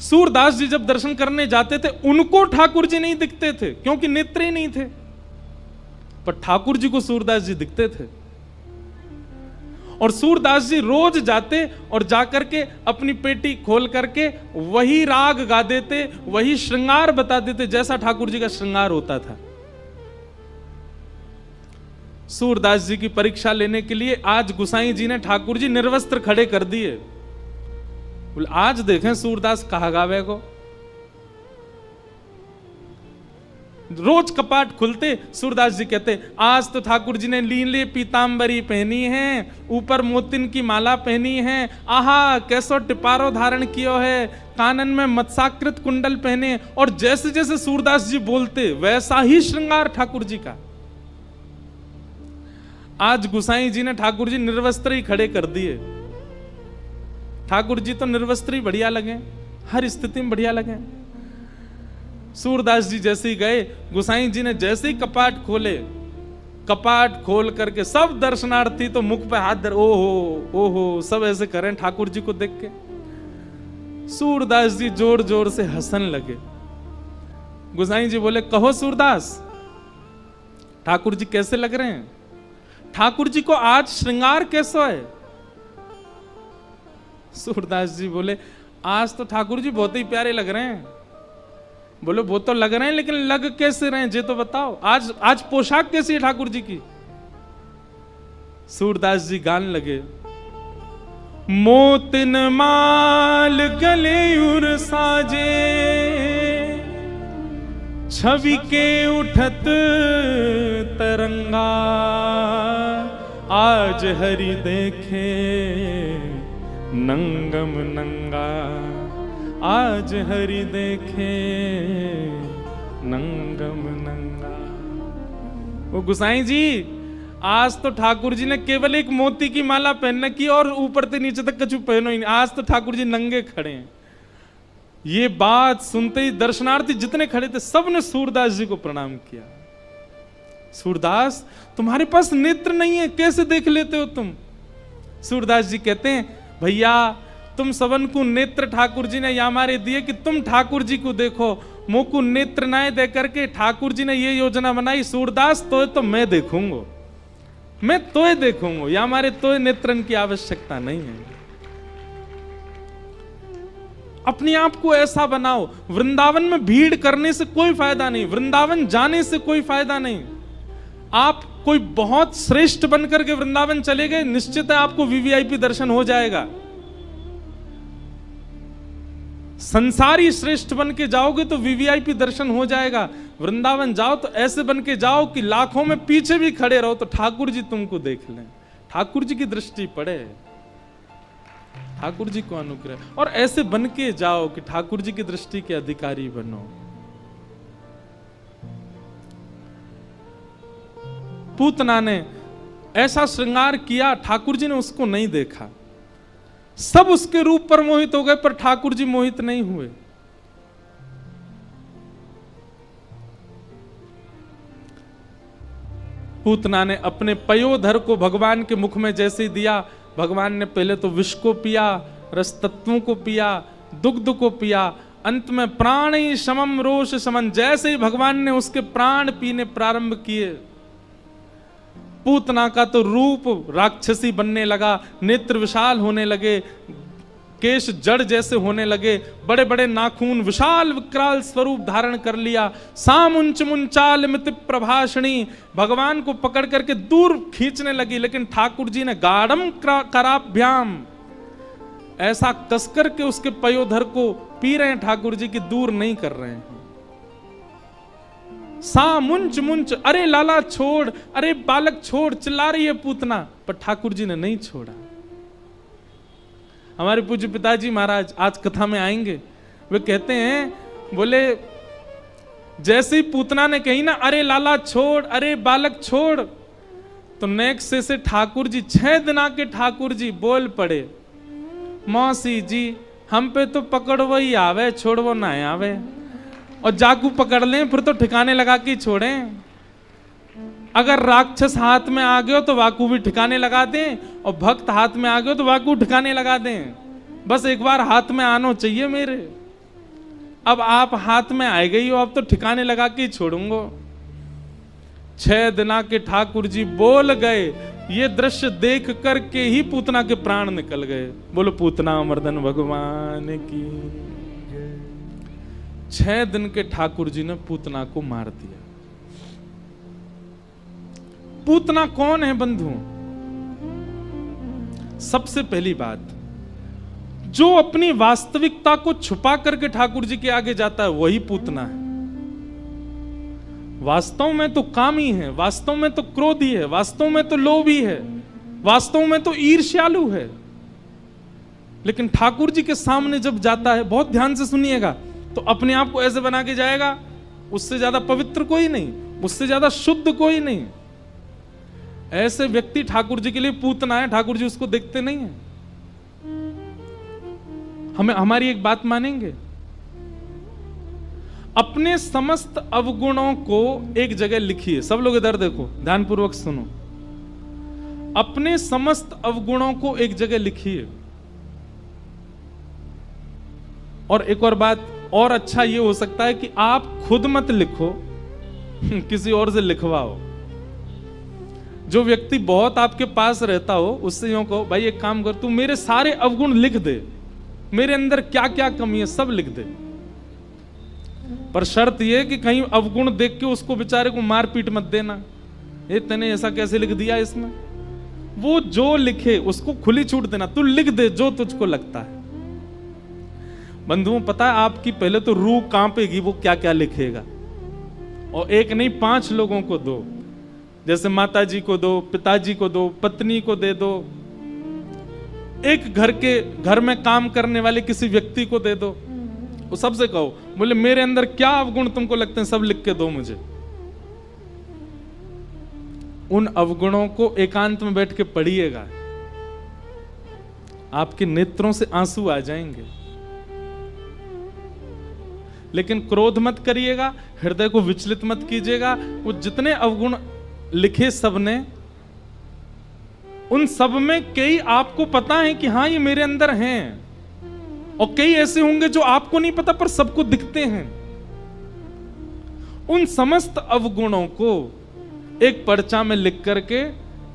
सूरदास जी जब दर्शन करने जाते थे उनको ठाकुर जी नहीं दिखते थे क्योंकि नेत्र ही नहीं थे, पर ठाकुर जी को सूरदास जी दिखते थे। और सूरदास जी रोज जाते और जाकर के अपनी पेटी खोल करके वही राग गा देते, वही श्रृंगार बता देते जैसा ठाकुर जी का श्रृंगार होता था। सूरदास जी की परीक्षा लेने के लिए आज गुसाई जी ने ठाकुर जी निर्वस्त्र खड़े कर दिए। बोले आज देखें सूरदास कहा गावे को। रोज कपाट खुलते सूरदास जी कहते आज तो ठाकुर जी ने लीले पीतांबरी पहनी है, ऊपर मोतिन की माला पहनी है, आहा कैसो टिपारो धारण कियो है, कानन में मत्स्याकृत कुंडल पहने। और जैसे जैसे सूरदास जी बोलते वैसा ही श्रृंगार ठाकुर जी का। आज गुसाई जी ने ठाकुर जी निर्वस्त्र ही खड़े कर दिए। ठाकुर जी तो निर्वस्त्र ही बढ़िया लगे, हर स्थिति में बढ़िया लगे। सूरदास जी जैसे ही गए, गुसाई जी ने जैसे ही कपाट खोले, कपाट खोल करके सब दर्शनार्थी तो मुख पे हाथ धर, ओहो सब ऐसे करें ठाकुर जी को देख के। सूरदास जी जोर जोर से हंसने लगे। गुसाई जी बोले कहो सूरदास ठाकुर जी कैसे लग रहे हैं, ठाकुर जी को आज श्रृंगार कैसा है। सूरदास जी बोले आज तो ठाकुर जी बहुत ही प्यारे लग रहे हैं। बोले वो तो लग रहे हैं लेकिन लग कैसे रहे हैं ये तो बताओ, आज पोशाक कैसी है ठाकुर जी की। सूरदास जी गान लगे, मोतिन माल गले उर साजे, छवि के उठत तरंगा, आज हरि देखे नंगम नंगा, आज हरि देखे नंगम नंगा। वो गुसाई जी आज तो ठाकुर जी ने केवल एक मोती की माला पहनने की और ऊपर से नीचे तक कछु पहनो ही नहीं, आज तो ठाकुर जी नंगे खड़े हैं। ये बात सुनते ही दर्शनार्थी जितने खड़े थे सबने सूरदास जी को प्रणाम किया। सूरदास तुम्हारे पास नेत्र नहीं है, कैसे देख लेते हो तुम। सूरदास जी कहते हैं भैया तुम सबन को नेत्र ठाकुर जी ने या हमारे दिए कि तुम ठाकुर जी को देखो, मोकू नेत्र ना दे करके ठाकुर जी ने ये योजना बनाई, सूरदास तो मैं देखूंगा, मैं तोय देखूंगा, या हमारे तोय नेत्रन की आवश्यकता नहीं है। अपने आप को ऐसा बनाओ। वृंदावन में भीड़ करने से कोई फायदा नहीं, वृंदावन जाने से कोई फायदा नहीं। आप कोई बहुत श्रेष्ठ बनकर के वृंदावन चले गए, निश्चित है आपको वीवीआईपी दर्शन हो जाएगा। संसारी श्रेष्ठ बन के जाओगे तो वीवीआईपी दर्शन हो जाएगा। वृंदावन जाओ तो ऐसे बन के जाओ कि लाखों में पीछे भी खड़े रहो तो ठाकुर जी तुमको देख लें, ठाकुर जी की दृष्टि पड़े, ठाकुर जी को अनुग्रह। और ऐसे बन के जाओ कि ठाकुर जी की दृष्टि के अधिकारी बनो। पूतना ने ऐसा श्रृंगार किया, ठाकुर जी ने उसको नहीं देखा। सब उसके रूप पर मोहित हो गए पर ठाकुर जी मोहित नहीं हुए। पूतना ने अपने पयोधर को भगवान के मुख में जैसे ही दिया, भगवान ने पहले तो विष को पिया, रस तत्वों को पिया, दुग्ध को पिया, अंत में प्राण ही समम रोष समन, जैसे ही भगवान ने उसके प्राण पीने प्रारंभ किए, पूतना का तो रूप राक्षसी बनने लगा, नेत्र विशाल होने लगे, केश जड़ जैसे होने लगे, बड़े बड़े नाखून, विशाल विकराल स्वरूप धारण कर लिया। सामुंच मुंचाल मित प्रभाषणी, भगवान को पकड़ करके दूर खींचने लगी, लेकिन ठाकुर जी ने गाढ़म कराभ्याम, ऐसा कसकर के उसके पयोधर को पी रहे हैं ठाकुर जी की, दूर नहीं कर रहे हैं। सा मुंच मुंच, अरे लाला छोड़, अरे बालक छोड़, चिल्ला रही है पूतना, पर ठाकुर जी ने नहीं छोड़ा। हमारे पूज्य पिताजी महाराज आज कथा में आएंगे, वे कहते हैं, बोले जैसे ही पूतना ने कही ना अरे लाला छोड़, अरे बालक छोड़, तो नेक्स्ट से ठाकुर जी 6 दिन के ठाकुर जी बोल पड़े, मौसी जी हम पे तो पकड़ो ही आवे, छोड़ो ना आवे, और जाकू पकड़ लें फिर तो ठिकाने लगा के छोड़ें। अगर राक्षस हाथ में आ गए तो वाकू भी ठिकाने लगा दें, और भक्त हाथ में आ गए तो वाकू ठिकाने लगा दें। बस एक बार हाथ में आना चाहिए मेरे। अब आप हाथ में आए गई हो, अब तो ठिकाने लगा के ही छोड़ूंगा। 6 दिना के ठाकुर जी बोल गए, ये दृश्य देख करके ही पूतना के प्राण निकल गए। बोलो पूतना मर्दन भगवान की। 6 दिन के ठाकुर जी ने पूतना को मार दिया। पूतना कौन है बंधुओं? सबसे पहली बात, जो अपनी वास्तविकता को छुपा करके ठाकुर जी के आगे जाता है वही पूतना है। वास्तव में तो कामी है, वास्तव में तो क्रोधी है, वास्तव में तो लोभी है, वास्तव में तो ईर्ष्यालु है, लेकिन ठाकुर जी के सामने जब जाता है, बहुत ध्यान से सुनिएगा, तो अपने आप को ऐसे बना के जाएगा, उससे ज्यादा पवित्र कोई नहीं, उससे ज्यादा शुद्ध कोई नहीं। ऐसे व्यक्ति ठाकुर जी के लिए पूतना है। ठाकुर जी उसको देखते नहीं है। हमारी एक बात मानेंगे, अपने समस्त अवगुणों को एक जगह लिखिए। सब लोग इधर देखो, ध्यानपूर्वक सुनो। अपने समस्त अवगुणों को एक जगह लिखिए। और एक और बात, और अच्छा ये हो सकता है कि आप खुद मत लिखो, किसी और से लिखवाओ। जो व्यक्ति बहुत आपके पास रहता हो उससे यूं कहो, भाई एक काम कर, तू मेरे सारे अवगुण लिख दे, मेरे अंदर क्या क्या कमी है सब लिख दे। पर शर्त यह कि कहीं अवगुण देख के उसको बेचारे को मार पीट मत देना, ये तूने ऐसा कैसे लिख दिया इसमें। वो जो लिखे उसको खुली छूट देना, तू लिख दे जो तुझको लगता है। बंधुओं, पता है आपकी पहले तो रूह कांपेगी, वो क्या क्या लिखेगा। और एक नहीं 5 लोगों को दो, जैसे माता जी को दो, पिताजी को दो, पत्नी को दे दो, एक घर में काम करने वाले किसी व्यक्ति को दे दो। वो सबसे कहो, बोले मेरे अंदर क्या अवगुण तुमको लगते हैं सब लिख के दो मुझे। उन अवगुणों को एकांत में बैठ के पढ़िएगा, आपके नेत्रों से आंसू आ जाएंगे। लेकिन क्रोध मत करिएगा, हृदय को विचलित मत कीजिएगा। वो जितने अवगुण लिखे सबने, उन सब में कई आपको पता है कि हाँ ये मेरे अंदर हैं, और कई ऐसे होंगे जो आपको नहीं पता पर सबको दिखते हैं। उन समस्त अवगुणों को एक पर्चा में लिख करके,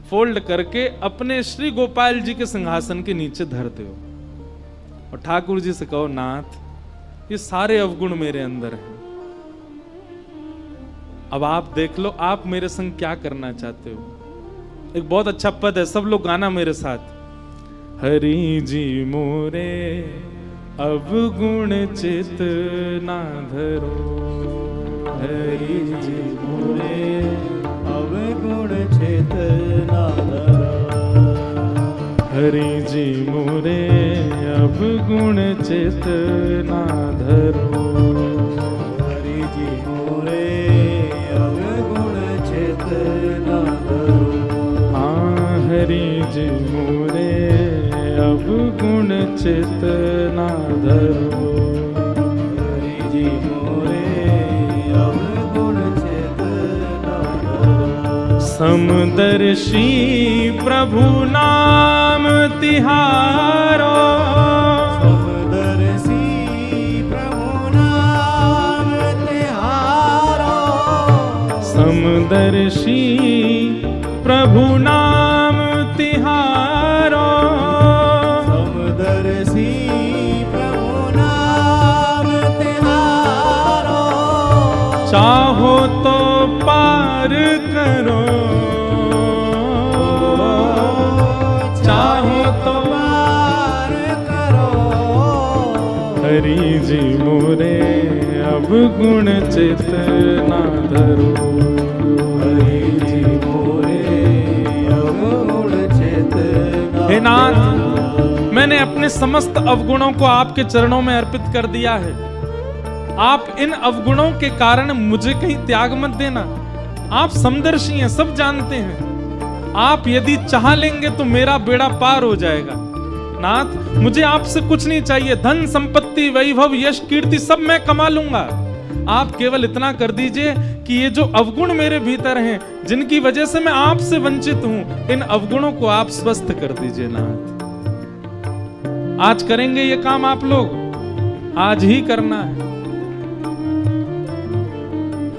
फोल्ड करके अपने श्री गोपाल जी के सिंहासन के नीचे धर दो और ठाकुर जी से कहो, नाथ ये सारे अवगुण मेरे अंदर हैं, अब आप देख लो आप मेरे संग क्या करना चाहते हो। एक बहुत अच्छा पद है, सब लोग गाना मेरे साथ। हरि जी मोरे अवगुण चित ना धरो, हरि जी मोरे अवगुण चित ना धरो, हरि जी मोरे अवगुण चित ना धरो, हरि जी मोरे अवगुण चित ना धरो, हाँ हरि जी मोरे अवगुण चित ना धरो, हरि जी मोरे अवगुण चित ना धरो। समदर्शी प्रभु नाम तिहारो, समदर्शी प्रभु नाम तिहारो, समदर्शी प्रभु नाम तिहारो, समदर्शी प्रभु नाम तिहारो, चाहो तो पार करो, चाहो तो पार करो, हरि जी मोरे अवगुण चित ना धरो, हरि जी मोरे अवगुण चित ना। हे नाथ, मैंने अपने समस्त अवगुणों को आपके चरणों में अर्पित कर दिया है। आप इन अवगुणों के कारण मुझे कहीं त्याग मत देना। आप समदर्शी हैं, सब जानते हैं। आप यदि चाह लेंगे तो मेरा बेड़ा पार हो जाएगा। नाथ, मुझे आपसे कुछ नहीं चाहिए, धन संपत्ति वैभव यश कीर्ति सब मैं कमा लूंगा। आप केवल इतना कर दीजिए कि ये जो अवगुण मेरे भीतर हैं, जिनकी वजह से मैं आपसे वंचित हूं, इन अवगुणों को आप स्वस्थ कर दीजिए। नाथ, आज करेंगे ये काम आप लोग, आज ही करना है।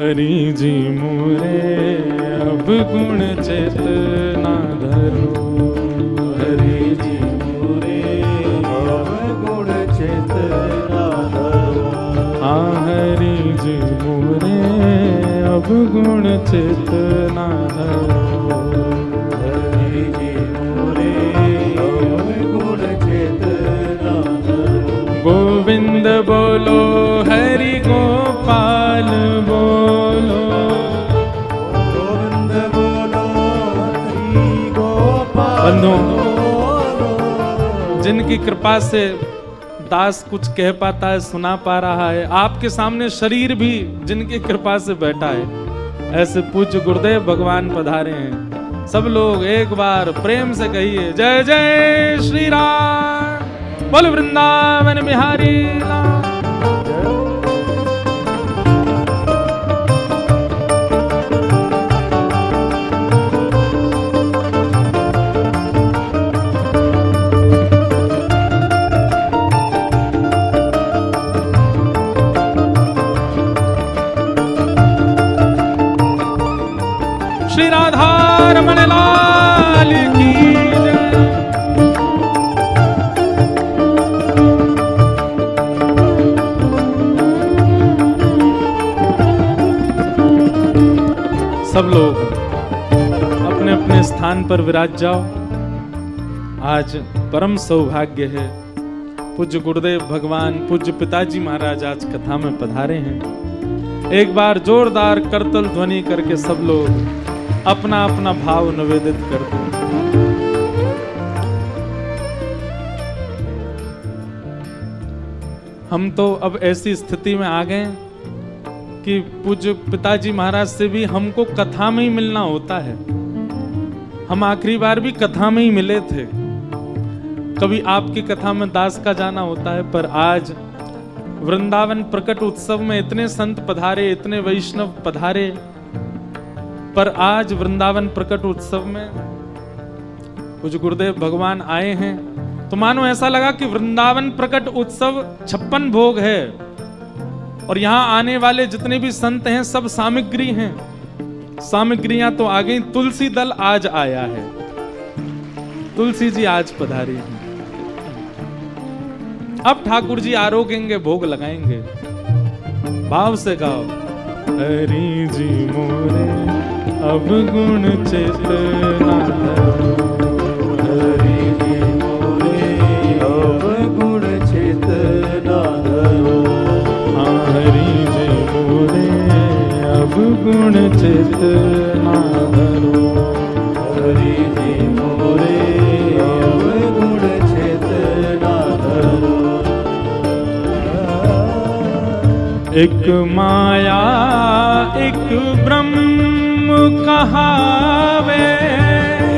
हरि जी मोरे अब गुण चेतना धरो, हरि जी मोरे अब गुण चेतना धरो। हाँ हरि जी मोरे अब गुण चेतना धरो, हरि जी मोरे अब गुण चेतना धरो। गोविंद बोलो हरि गोपाल बोलो, गोविंद बोलो हरि गोपाल बोलो। जिनकी कृपा से दास कुछ कह पाता है, सुना पा रहा है, आपके सामने शरीर भी जिनकी कृपा से बैठा है, ऐसे पूज्य गुरुदेव भगवान पधारे हैं। सब लोग एक बार प्रेम से कहिए जय जय श्री राम, बोल वृंदावन बिहारी लाल। श्री राधा रमण लाल की जय। सब लोग अपने अपने स्थान पर विराज जाओ। आज परम सौभाग्य है, पूज्य गुरुदेव भगवान, पूज्य पिताजी महाराज आज कथा में पधारे हैं। एक बार जोरदार करतल ध्वनि करके सब लोग अपना अपना भाव निवेदित कर दो। हम तो अब ऐसी स्थिति में आ गए कि पूज्य पिताजी महाराज से भी हमको कथा में ही मिलना होता है। हम आखिरी बार भी कथा में ही मिले थे, कभी आपकी कथा में दास का जाना होता है, पर आज वृंदावन प्रकट उत्सव में इतने संत पधारे, इतने वैष्णव पधारे, पर आज वृंदावन प्रकट उत्सव में कुछ गुरुदेव भगवान आए हैं तो मानो ऐसा लगा कि वृंदावन प्रकट उत्सव 56 भोग है और यहां आने वाले जितने भी संत हैं सब सामग्री हैं। सामग्रियां तो आ गई, तुलसी दल आज आया है, तुलसी जी आज पधारी हैं। अब ठाकुर जी आरोगेंगे, भोग लगाएंगे। भाव से गाओ, हरि जी मोरे अब गुण चेतना धरो, हरि जी मोरे अब गुण चेतना धरो। हाँ हरि जी मोरे अब गुण चेतना धरो, हरि जी मोरे अब गुण चेतना धरो। एक माया एक ब्रह्म कहावे,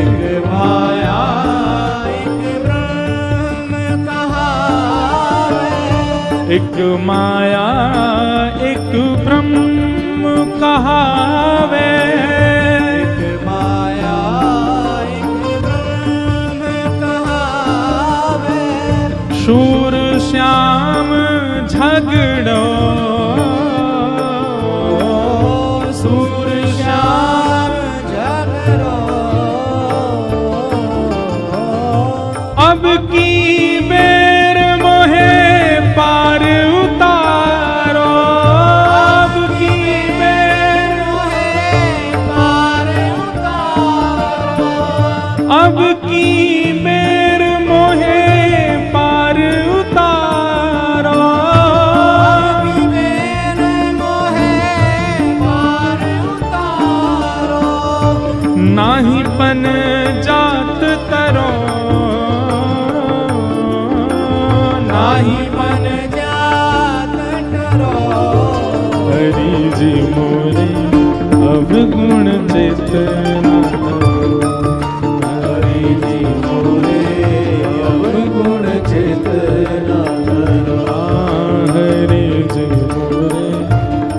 एक माया एक ब्रह्म कहावे। एक माया एक ब्रह्म कहावे, एक माया एक ब्रह्म कहावे। शूर श्याम झगड़ो, सूर श्याम झगड़ो। अब की बेर मोहे पार उतारो, अब की बेर मोहे पार उतारो। अब की बेर मोहे पार उतारो, अब की बेर मोहे पार उतारो। नाही पन जात तरो, नाही मन जात करो। हरि जी मोरे अब गुण चेतना धरो, हरि जी मोरे अब गुण चेतना धरो। हरि जी मोरे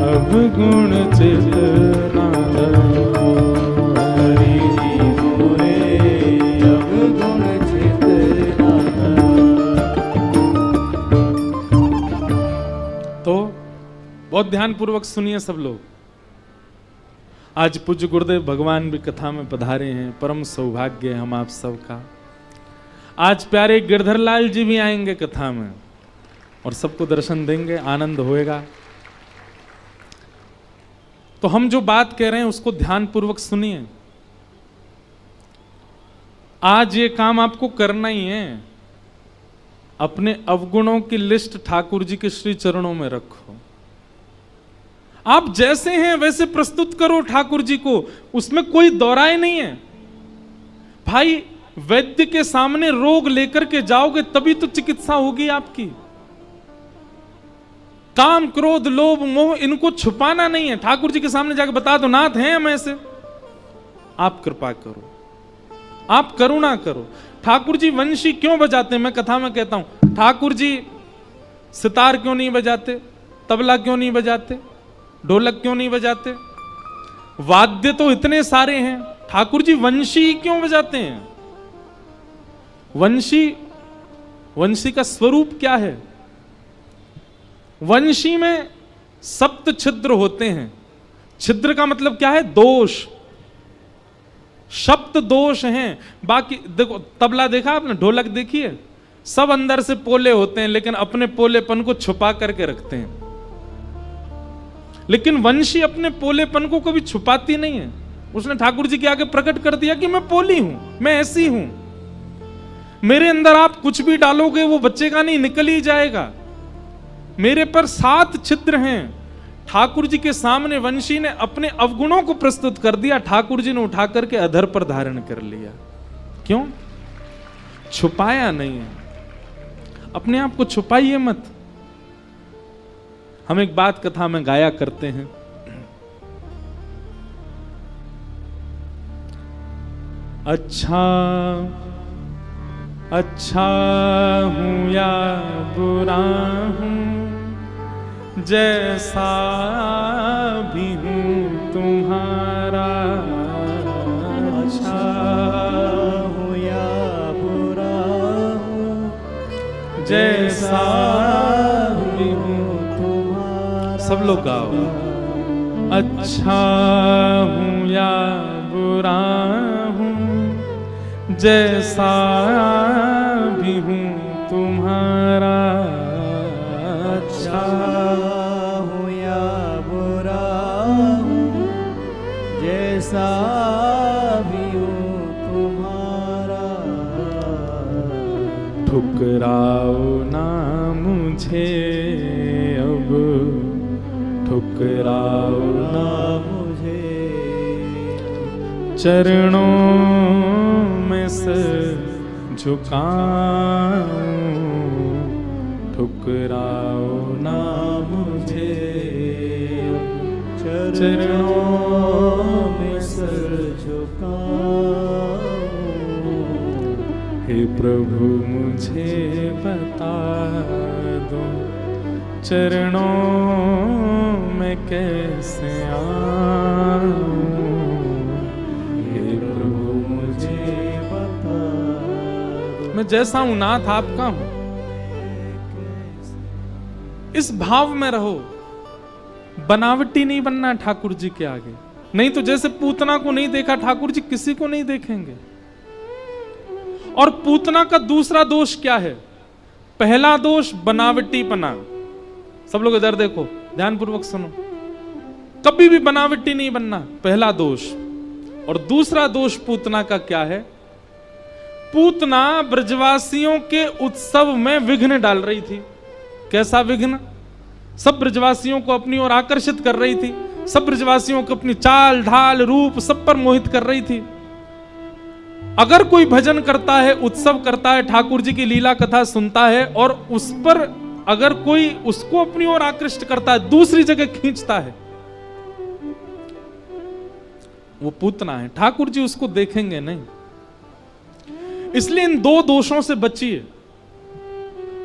अब गुण चेतना धरो, हरि जी मोरे अब गुण चेतना धरो। तो बहुत ध्यान पूर्वक सुनिए सब लोग। आज पूज्य गुरुदेव भगवान भी कथा में पधारे हैं, परम सौभाग्य है हम आप सबका। आज प्यारे गिरधर लाल जी भी आएंगे कथा में और सबको दर्शन देंगे, आनंद होएगा। तो हम जो बात कह रहे हैं उसको ध्यान पूर्वक सुनिए। आज ये काम आपको करना ही है, अपने अवगुणों की लिस्ट ठाकुर जी के श्री चरणों में रखो। आप जैसे हैं वैसे प्रस्तुत करो ठाकुर जी को, उसमें कोई दौराए नहीं है। भाई वैद्य के सामने रोग लेकर के जाओगे तभी तो चिकित्सा होगी आपकी। काम, क्रोध, लोभ, मोह इनको छुपाना नहीं है। ठाकुर जी के सामने जाकर बता दो नाथ हैं हम ऐसे। आप कृपा करो, आप करुणा करो। ठाकुर जी वंशी क्यों बजाते हैं? मैं कथा में कहता हूं, ठाकुर जी सितार क्यों नहीं बजाते, तबला क्यों नहीं बजाते, ढोलक क्यों नहीं बजाते? वाद्य तो इतने सारे हैं, ठाकुर जी वंशी क्यों बजाते हैं? वंशी का स्वरूप क्या है? वंशी में सप्त छिद्र होते हैं। छिद्र का मतलब क्या है? दोष, सप्त दोष हैं। बाकी देखो, तबला देखा आपने, ढोलक देखी है, सब अंदर से पोले होते हैं लेकिन अपने पोलेपन को छुपा करके रखते हैं। लेकिन वंशी अपने पोलेपन को कभी छुपाती नहीं है। उसने ठाकुर जी के आगे प्रकट कर दिया कि मैं पोली हूं, मैं ऐसी हूं, मेरे अंदर आप कुछ भी डालोगे वो बचेगा नहीं, निकल ही जाएगा। मेरे पर 7 छिद्र हैं। ठाकुर जी के सामने वंशी ने अपने अवगुणों को प्रस्तुत कर दिया, ठाकुर जी ने उठा करके अधर पर धारण कर लिया। क्यों? छुपाया नहीं है। अपने आप को छुपाइए मत। हम एक बात कथा में गाया करते हैं, अच्छा हूं या बुरा हूं, जैसा भी हूं तुम्हारा। अच्छा हूं या बुरा हूं, जैसा भी हूं तुम्हारा। सब लोग गाओ। अच्छा हूं या बुरा हूं, जैसा भी हूं तुम्हारा। अच्छा हूं या बुरा हूं, जैसा भी हूं तुम्हारा। ठुकराओ ना मुझे अब, ठुकराओ ना मुझे, चरणों में सिर झुकाऊं। ठुकराओ ना मुझे, चरणों में सिर झुकाऊं। हे प्रभु मुझे बता दो, चरणों में कैसे आऊं। हे प्रभु मुझे बता दो, मैं जैसा हूं नाथ आपका हूं। इस भाव में रहो, बनावटी नहीं बनना ठाकुर जी के आगे। नहीं तो जैसे पूतना को नहीं देखा ठाकुर जी, किसी को नहीं देखेंगे। और पूतना का दूसरा दोष क्या है? पहला दोष बनावटीपना। सब लोग इधर देखो, ध्यान पूर्वक सुनो। कभी भी बनावटी नहीं बनना, पहला दोष। और दूसरा दोष पूतना का क्या है? पूतना ब्रजवासियों के उत्सव में विघ्न डाल रही थी। कैसा विघ्न? सब ब्रजवासियों को अपनी ओर आकर्षित कर रही थी, सब ब्रजवासियों को अपनी चाल ढाल रूप सब पर मोहित कर रही थी। अगर कोई भजन करता है, उत्सव करता है, ठाकुर जी की लीला कथा सुनता है और उस पर अगर कोई उसको अपनी ओर आकृष्ट करता है, दूसरी जगह खींचता है, वो पूतना है। ठाकुर जी उसको देखेंगे नहीं। इसलिए इन दो दोषों से बचिए।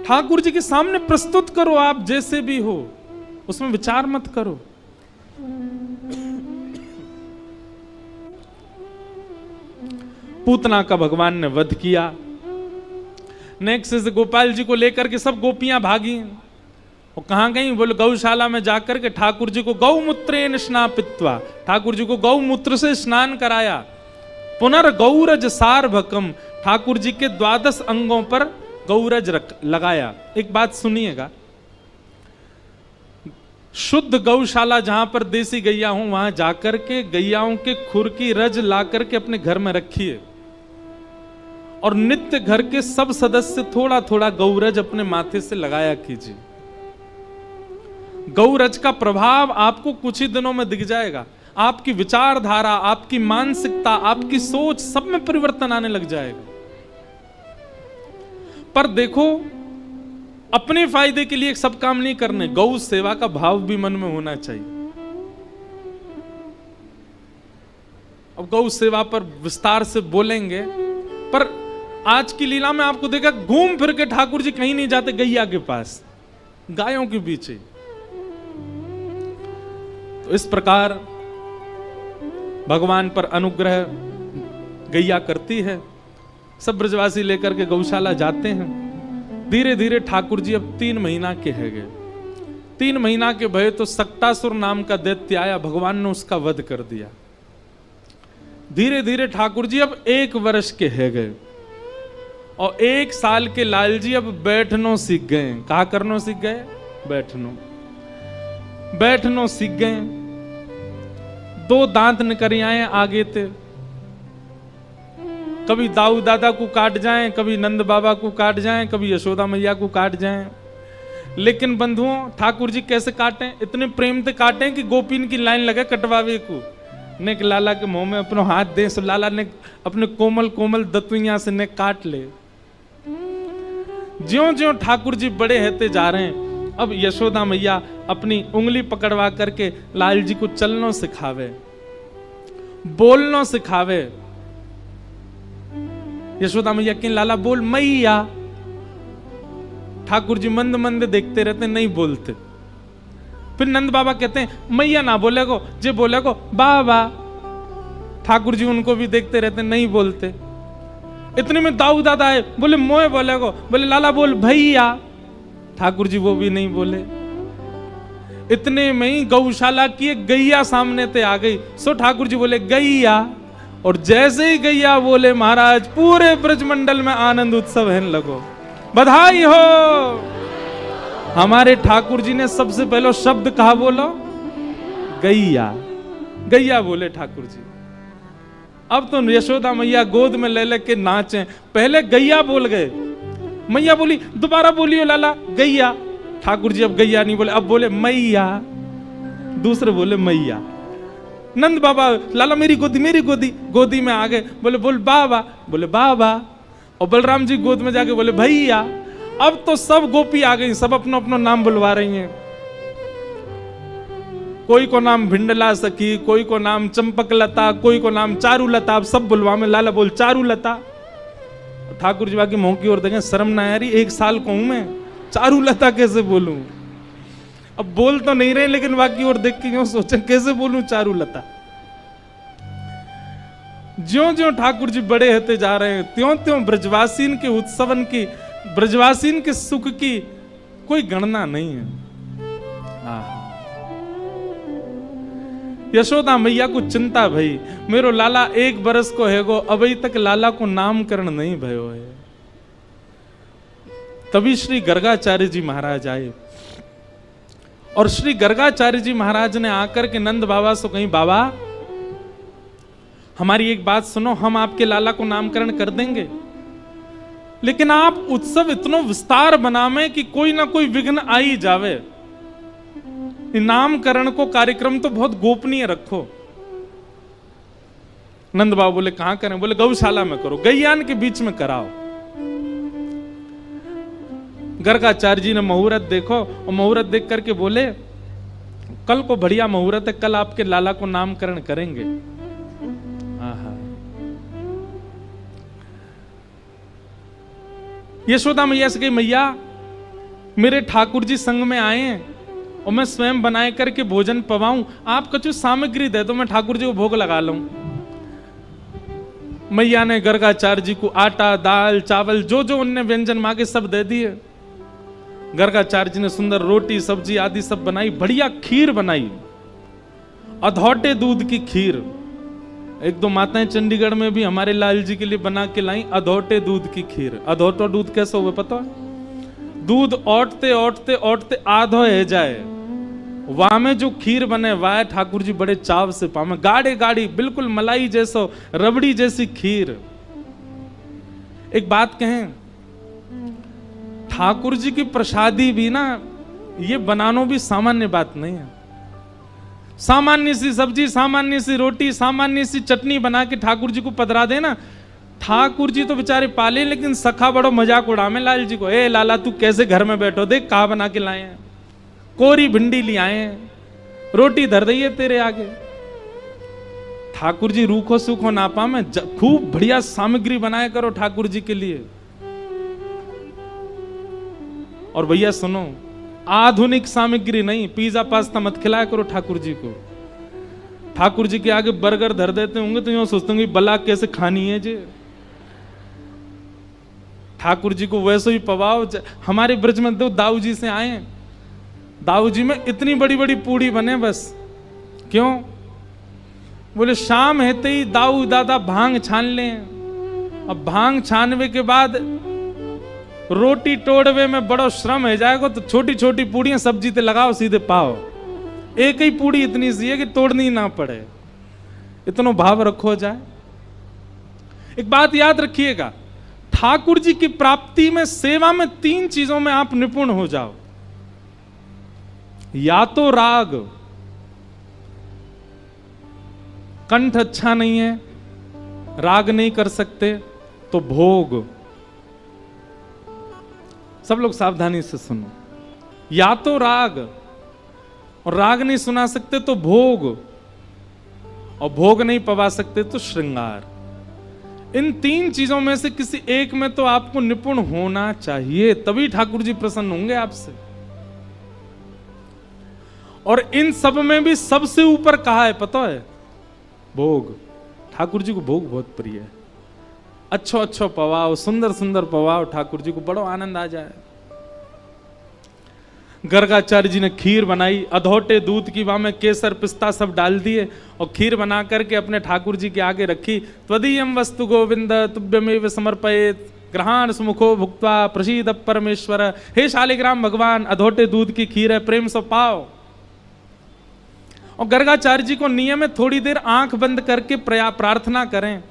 ठाकुर जी के सामने प्रस्तुत करो आप जैसे भी हो, उसमें विचार मत करो। पूतना का भगवान ने वध किया। नेक्स्ट से गोपाल जी को लेकर के सब गोपियां भागी। और कहाँ गई? बोले गौशाला में जाकर के ठाकुर जी को गौमूत्रेण स्नापित्वा, ठाकुर जी को गौमूत्र से स्नान कराया। पुनर्गौरज सार्वकम, ठाकुर जी के 12 अंगों पर गौरज लगाया। एक बात सुनिएगा, शुद्ध गौशाला जहां पर देसी गैया हो वहां जाकर के गैयाओं के खुर की रज ला करके अपने घर में रखिए और नित्य घर के सब सदस्य थोड़ा थोड़ा गौरज अपने माथे से लगाया कीजिए। गौरज का प्रभाव आपको कुछ ही दिनों में दिख जाएगा। आपकी विचारधारा, आपकी मानसिकता, आपकी सोच सब में परिवर्तन आने लग जाएगा। पर देखो, अपने फायदे के लिए सब काम नहीं करने, गौ सेवा का भाव भी मन में होना चाहिए। अब गौ सेवा पर विस्तार से बोलेंगे, पर आज की लीला में आपको देखा घूम फिर के ठाकुर जी कहीं नहीं जाते, गैया के पास, गायों के बीच। तो इस प्रकार भगवान पर अनुग्रह गैया करती है। सब ब्रजवासी लेकर के गौशाला जाते हैं। धीरे धीरे ठाकुर जी अब 3 महीना के है गए। 3 महीना के भय तो सक्तासुर नाम का दैत्य आया, भगवान ने उसका वध कर दिया। धीरे धीरे ठाकुर जी अब 1 वर्ष के है गए और 1 साल के लाल जी अब बैठनो सीख गए। कहा करनो सीख गए? बैठनो सीख गए। 2 दांत निकरियाए आगे थे, कभी दाऊ दादा को काट जाएं, कभी नंद बाबा को काट जाएं, कभी यशोदा मैया को काट जाएं। लेकिन बंधुओं, ठाकुर जी कैसे काटें? इतने प्रेम से काटें कि गोपीन की लाइन लगे कटवावे को। नेक लाला के मुंह में अपना हाथ दे, सो लाला ने अपने कोमल कोमल दतुइया से ने काट ले। ज्यों ज्यों ठाकुर जी बड़े होते जा रहे हैं, अब यशोदा मैया अपनी उंगली पकड़वा करके लाल जी को चलना सिखावे, बोलना सिखावे। यशोदा मैया कि लाला बोल मैया। ठाकुर जी मंद मंद देखते रहते, नहीं बोलते। फिर नंद बाबा कहते हैं मैया ना बोलेगो, जे बोलेगो बाबा। ठाकुर जी उनको भी देखते रहते, नहीं बोलते। इतने में दाऊ दादा आए, बोले मोए बोलेगो, बोले लाला बोल भैया। ठाकुर जी वो भी नहीं बोले। इतने में ही गौशाला की एक गैया सामने ते आ गई। सो ठाकुर जी बोले गैया, और जैसे ही गैया बोले महाराज पूरे ब्रजमंडल में आनंद उत्सव है लगो। बधाई हो। हमारे ठाकुर जी ने सबसे पहले शब्द कहा बोलो? गैया। गैया बोले ठाकुर जी। अब तो यशोदा मैया गोद में ले लेके नाचे। पहले गैया बोल गए, मैया बोली दोबारा बोलियो लाला गैया। ठाकुर जी अब गैया नहीं बोले, अब बोले मैया। दूसरे बोले मैया। नंद बाबा लाला मेरी गोदी गोदी में आ गए, बोले बोल बाबा, बोले बाबा। और बलराम जी गोद में जाके बोले भैया। अब तो सब गोपी आ गई, सब अपना अपना नाम बुलवा रही हैं। कोई को नाम भिंडला सखी, कोई को नाम चंपक लता, कोई को नाम चारू लता। अब सब बुलवा में लाला बोल चारू लता। ठाकुर जी बाकी मुंह की ओर देखें, शर्म ना यारी, 1 साल को हूं मैं, चारू लता कैसे बोलूं? अब बोल तो नहीं रहे, लेकिन बाकी ओर देख के यूं सोचे कैसे बोलूं चारू लता। ज्यों ज्यों ठाकुर जी बड़े होते जा रहे हैं, त्यों त्यों ब्रजवासीन के उत्सवन की, ब्रजवासीन के सुख की कोई गणना नहीं है। यशोदा मैया को चिंता भई, मेरो लाला 1 बरस को है गो, अभी तक लाला को नामकरण नहीं भयो है। तभी श्री गर्गाचार्य जी महाराज आए और श्री गर्गाचार्य जी महाराज ने आकर के नंद बाबा से कहीं, बाबा हमारी एक बात सुनो, हम आपके लाला को नामकरण कर देंगे, लेकिन आप उत्सव इतना विस्तार बनावे कि कोई ना कोई विघ्न आ ही जावे। नामकरण को कार्यक्रम तो बहुत गोपनीय रखो। नंद बाबा बोले कहां करें? बोले गौशाला में करो, गैयान के बीच में कराओ। गर्गाचार्य जी ने मुहूर्त देखो और मुहूर्त देख करके बोले कल को बढ़िया मुहूर्त है, कल आपके लाला को नामकरण करेंगे। यशोदा मैया से कही मैया मेरे ठाकुर जी संग में आए हैं और मैं स्वयं बनाए करके भोजन पवाऊं, आप कुछ सामग्री दे दो, मैं ठाकुर जी को भोग लगा लूं। मैया ने गर्गाचार्य जी को आटा, दाल, चावल जो जो उनने व्यंजन मांगे सब दे दिए। गर्गाचार्य जी ने सुंदर रोटी सब्जी आदि सब बनाई, बढ़िया खीर बनाई, अधौटे दूध की खीर। एक दो माताएं चंडीगढ़ में भी हमारे लाल जी के लिए बना के लाई अधौटे दूध की खीर। अधौटा दूध कैसे हुए पता है? दूध औटते औटते औटते आधो है जाए, वहां में जो खीर बने वाह ठाकुर जी बड़े चाव से पावे। गाढ़े गाढ़ी बिल्कुल मलाई जैसो रबड़ी जैसी खीर। एक बात कहें, ठाकुर जी की प्रसादी भी ना ये बनाना भी सामान्य बात नहीं है। सामान्य सी सब्जी, सामान्य सी रोटी, सामान्य सी चटनी बना के ठाकुर जी को पधरा देना, ठाकुर जी तो बेचारे पाले, लेकिन सखा बड़ो मजाक उड़ा में लाल जी को, ए लाला तू कैसे घर में बैठो, देख कहा बना के लाए हैं, कोरी भिंडी ले आए हैं, रोटी धर दी है तेरे आगे। ठाकुर जी रूखो सूखो ना पा में खूब बढ़िया सामग्री बनाया करो ठाकुर जी के लिए। और भैया सुनो, आधुनिक सामग्री नहीं, पिज्जा पास्ता मत खिलाया करो ठाकुर जी को। ठाकुर जी के आगे बर्गर धर देते होंगे तो यूं सोचते होंगे बला कैसे खानी है जी। ठाकुर जी को वैसे ही पवाओ। हमारे ब्रज में दो दाऊ जी से आए, दाऊ जी में इतनी बड़ी बड़ी पूड़ी बने बस। क्यों? बोले शाम हेते ही दाऊ दादा भांग छान लें। अब भांग छानवे के बाद रोटी तोड़वे में बड़ो श्रम है जाएगा, तो छोटी छोटी पूड़ियां सब्जी ते लगाओ सीधे पाओ। एक ही पूड़ी इतनी सी है कि तोड़नी ना पड़े, इतना भाव रखो जाए। एक बात याद रखिएगा, ठाकुर जी की प्राप्ति में सेवा में 3 चीजों में आप निपुण हो जाओ। या तो राग, कंठ अच्छा नहीं है, राग नहीं कर सकते, तो भोग। सब लोग सावधानी से सुनो, या तो राग, और राग नहीं सुना सकते तो भोग, और भोग नहीं पवा सकते तो श्रृंगार। इन 3 चीजों में से किसी एक में तो आपको निपुण होना चाहिए, तभी ठाकुर जी प्रसन्न होंगे आपसे। और इन सब में भी सबसे ऊपर कहा है पता है? भोग। ठाकुर जी को भोग बहुत प्रिय है। अच्छो अच्छो पवाओ, सुंदर सुंदर पवाओ, ठाकुर जी को बड़ो आनंद आ जाए। गर्गाचार्य जी ने खीर बनाई, अधौटे दूध की, वहां में केसर पिस्ता सब डाल दिए और खीर बना करके अपने ठाकुर जी के आगे रखी। त्वदीयम वस्तु गोविंद तुभ्यमेव समर्पयेत् ग्रहाण सुमुखो भुक्त्वा प्रसीद परमेश्वर। हे शालिग्राम भगवान, अधौटे दूध की खीर है, प्रेम से पाओ। और गर्गाचार्य जी को नियम है थोड़ी देर आंख बंद करके प्रार्थना करें।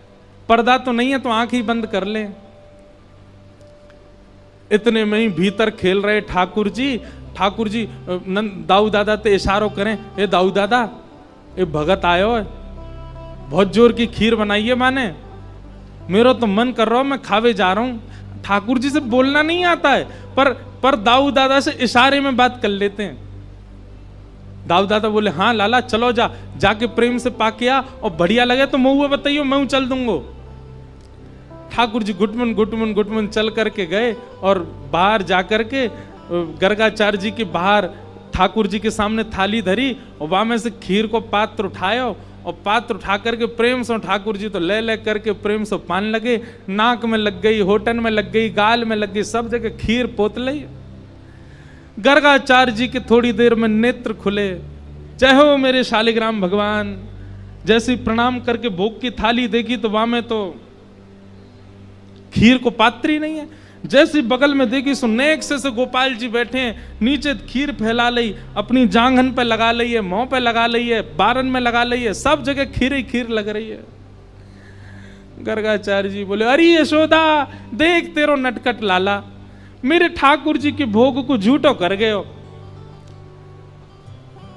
पर्दा तो नहीं है तो आंख ही बंद कर लें। इतने में ही भीतर खेल रहे ठाकुर जी दाऊ दादा ते इशारों करें, ए दाऊ दादा, ए भगत आयो है, बहुत जोर की खीर बनाई है माने, मेरा तो मन कर रहा हो मैं खावे जा रहा हूं। ठाकुर जी से बोलना नहीं आता है, पर दाऊ दादा से इशारे में बात कर लेते हैं। दाऊ दादा बोले हाँ लाला चलो जाके प्रेम से पाके आ, और बढ़िया लगे तो महुआ बताइयो, मैं चल दूंगो। ठाकुर जी गुटमुन चल करके गए और बाहर जाकर के गर्गाचार्य जी के बाहर ठाकुर जी के सामने थाली धरी और वहां में से खीर को पात्र उठायो और पात्र उठा करके प्रेम से ठाकुर जी तो ले करके प्रेम से पान लगे। नाक में लग गई, होठन में लग गई, गाल में लग गई, सब जगह खीर पोत ली। गर्गाचार्य जी के थोड़ी देर में नेत्र खुले, जय हो मेरे शालिग्राम भगवान। जैसे प्रणाम करके भोग की थाली देखी तो वहां में तो खीर को पात्र ही नहीं है। जैसे बगल में देखी सो नेक से गोपाल जी बैठे हैं, नीचे खीर फैला ली, अपनी जांघन पे लगा ली है, मुंह पे लगा ली है, बारन में लगा ली है, सब जगह खीर ही खीर लग रही है। गर्गाचार्य जी बोले अरे यशोदा देख तेरो नटकट लाला, मेरे ठाकुर जी के भोग को झूठो कर गए हो।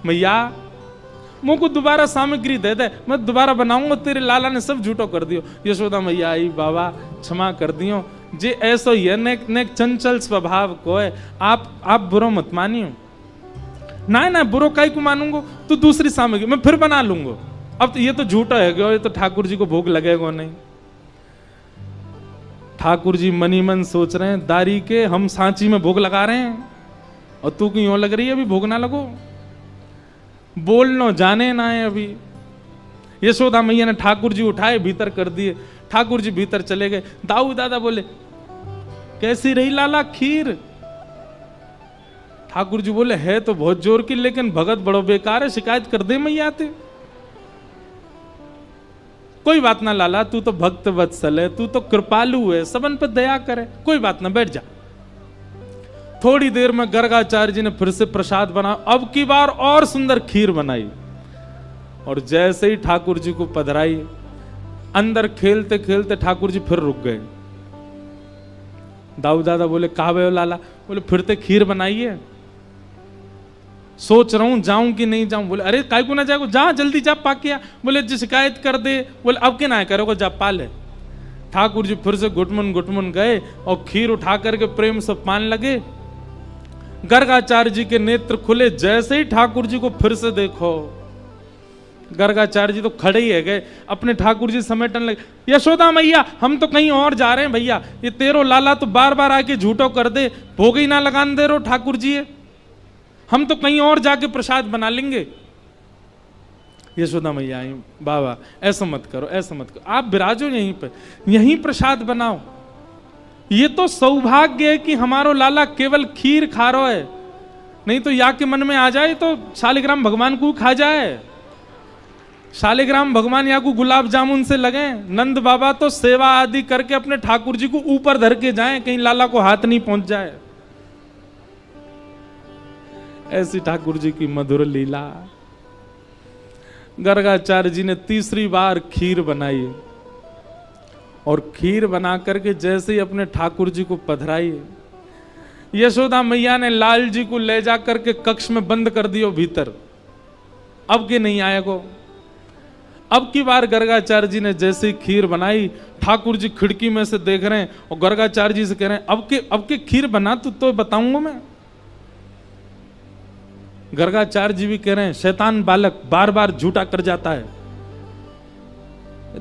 मैया मुझको दोबारा सामग्री दे दे, मैं दोबारा बनाऊंगा, तेरे लाला ने सब झूठो कर दियो। यशोदा मैया आई बाबा क्षमा कर दियो, जे ऐसो ये नेक चंचल स्वभाव को है, आप बुरो मत मानियो। ना बुरो काई को मानूंगो, तो दूसरी सामग्री मैं फिर बना लूंगा। अब तो ये तो झूठा है, ये तो ठाकुर जी को भोग लगेगा नहीं। ठाकुर जी मनी मन सोच रहे हैं दारी के हम सांची में भोग लगा रहे हैं और तू क्यों लग रही है, अभी भोग ना लगो, बोलनो जाने ना है अभी। यशोदा मैया ने ठाकुर जी उठाए भीतर कर दिए। ठाकुर जी भीतर चले गए। दाऊ दादा बोले कैसी रही लाला खीर? ठाकुर जी बोले है तो बहुत जोर की, लेकिन भगत बड़ो बेकार है, शिकायत कर दे मैया ते। कोई बात ना लाला, तू तो भक्त वत्सल है, तू तो कृपालु है, सबन पर दया करे, कोई बात ना, बैठ जा। थोड़ी देर में गर्गाचार्य जी ने फिर से प्रसाद बना, अब की बार और सुंदर खीर बनाई, और जैसे ही ठाकुर जी को पधराई, अंदर खेलते खेलते ठाकुर जी फिर रुक गए। दाऊ दादा बोले कहा भैया लाला? बोले फिर ते खीर बनाई है, सोच रहा हूं जाऊं कि नहीं जाऊं। बोले अरे काय को ना जाएगा, जा जल्दी जा पा के आ। बोले जी शिकायत कर दे। बोले अब के ना करोगे, जा पा ले। ठाकुर जी फिर से घुटमुन गए और खीर उठा करके प्रेम से पान लगे। गर्गाचार्य जी के नेत्र खुले, जैसे ही ठाकुर जी को फिर से देखो, गर्गाचार्य जी तो खड़े ही है गए, अपने ठाकुर जी समेटने लगे। यशोदा मैया हम तो कहीं और जा रहे हैं भैया, ये तेरो लाला तो बार बार आके झूठो कर दे, भोग ही ना लगान दे रो ठाकुर जी, हम तो कहीं और जाके प्रसाद बना लेंगे। यशोदा मैया आई, बाबा ऐसा मत करो, ऐसा मत करो, आप विराजो यहीं पे, यहीं प्रसाद बनाओ। ये तो सौभाग्य है कि हमारो लाला केवल खीर खा रहा है, नहीं तो या के मन में आ जाए तो शालिग्राम भगवान को खा जाए। शालिग्राम भगवान या को गुलाब जामुन से लगे, नंद बाबा तो सेवा आदि करके अपने ठाकुर जी को ऊपर धर के जाएं, कहीं लाला को हाथ नहीं पहुंच जाए। ऐसी ठाकुर जी की मधुर लीला। गर्गाचार्य जी ने तीसरी बार खीर बनाई, और खीर बना करके जैसे ही अपने ठाकुर जी को पधराई, यशोदा मैया ने लाल जी को ले जा करके कक्ष में बंद कर दियो भीतर, अब के नहीं आएगो। अब की बार गर्गाचार्य जी ने जैसे ही खीर बनाई, ठाकुर जी खिड़की में से देख रहे हैं और गर्गाचार्य जी से कह रहे हैं अब के खीर बना तो बताऊंगा मैं। गर्गाचार्य जी भी कह रहे हैं शैतान बालक बार बार झूठा कर जाता है,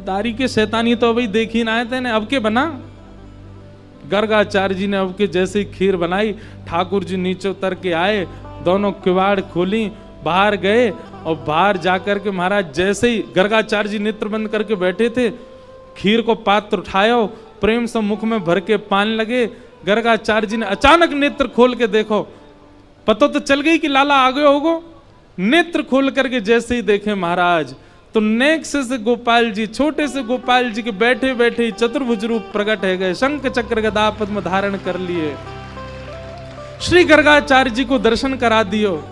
दारी के शैतानी तो अभी देख ही ना आए थे, अब के बना। गर्गाचार्य जी ने अब के जैसे ही खीर बनाई, ठाकुर जी नीचे उतर के आए, दोनों किवाड़ खोली, बाहर गए, और बाहर जाकर के महाराज जैसे ही गर्गाचार्य जी नेत्र बंद करके बैठे थे, खीर को पात्र उठायो, प्रेम से मुख में भर के पान लगे। गर्गाचार्य जी ने अचानक नेत्र खोल के देखो, पता तो चल गई कि लाला आ गए होगो। नेत्र खोल करके जैसे ही देखे महाराज, तो नेक्स से गोपाल जी, छोटे से गोपाल जी के बैठे बैठे ही चतुर्भुज रूप प्रकट है गए, शंख चक्र गदा पद्म धारण कर लिए। श्री गर्गाचार्य जी को दर्शन करा दियो।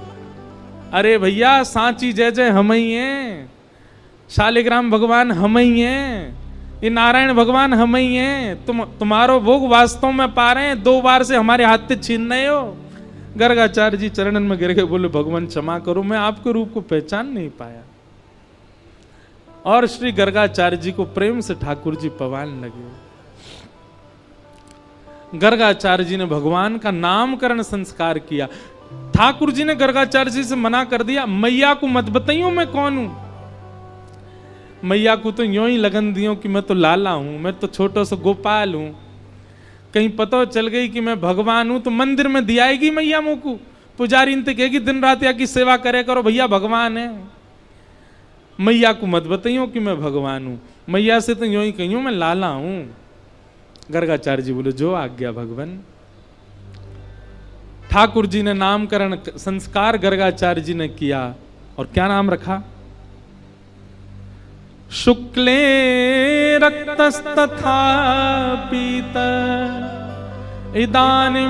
अरे भैया सांची जय जय हम ही हैं, शालिग्राम भगवान हम ही हैं, ये नारायण भगवान हम ही हैं, तुम्हारो भोग वास्तव में पा रहे हैं, 2 बार से हमारे हाथ से छीन रहे हो। गर्गाचार्य जी चरणन में गिर गए, बोले भगवान क्षमा करो, मैं आपके रूप को पहचान नहीं पाया। और श्री गर्गाचार्य जी को प्रेम से ठाकुर जी पवान लगे। गर्गाचार्य जी ने भगवान का नामकरण संस्कार किया। ठाकुर जी ने गर्गाचार्य जी से मना कर दिया, मैया को मत बताइयो मैं कौन हूं। मैया को तो यूं ही लगन दियो कि मैं तो लाला हूं, मैं तो छोटा सा गोपाल हूं, कहीं पता चल गई कि मैं भगवान हूं तो मंदिर में दियाएगी मैया मुंह को, पुजारी इनते कहेगी दिन रात या की सेवा करे करो, भैया भगवान है। मैया को मत बताइयो कि मैं भगवान हूं, मैया से तो यूं ही कहियो मैं लाला हूं। गर्गाचार्य जी बोले जो आज्ञा भगवान। ठाकुर जी ने नामकरण संस्कार गर्गाचार्य जी ने किया, और क्या नाम रखा? शुक्ले रक्तस्तथा पीत इदानीं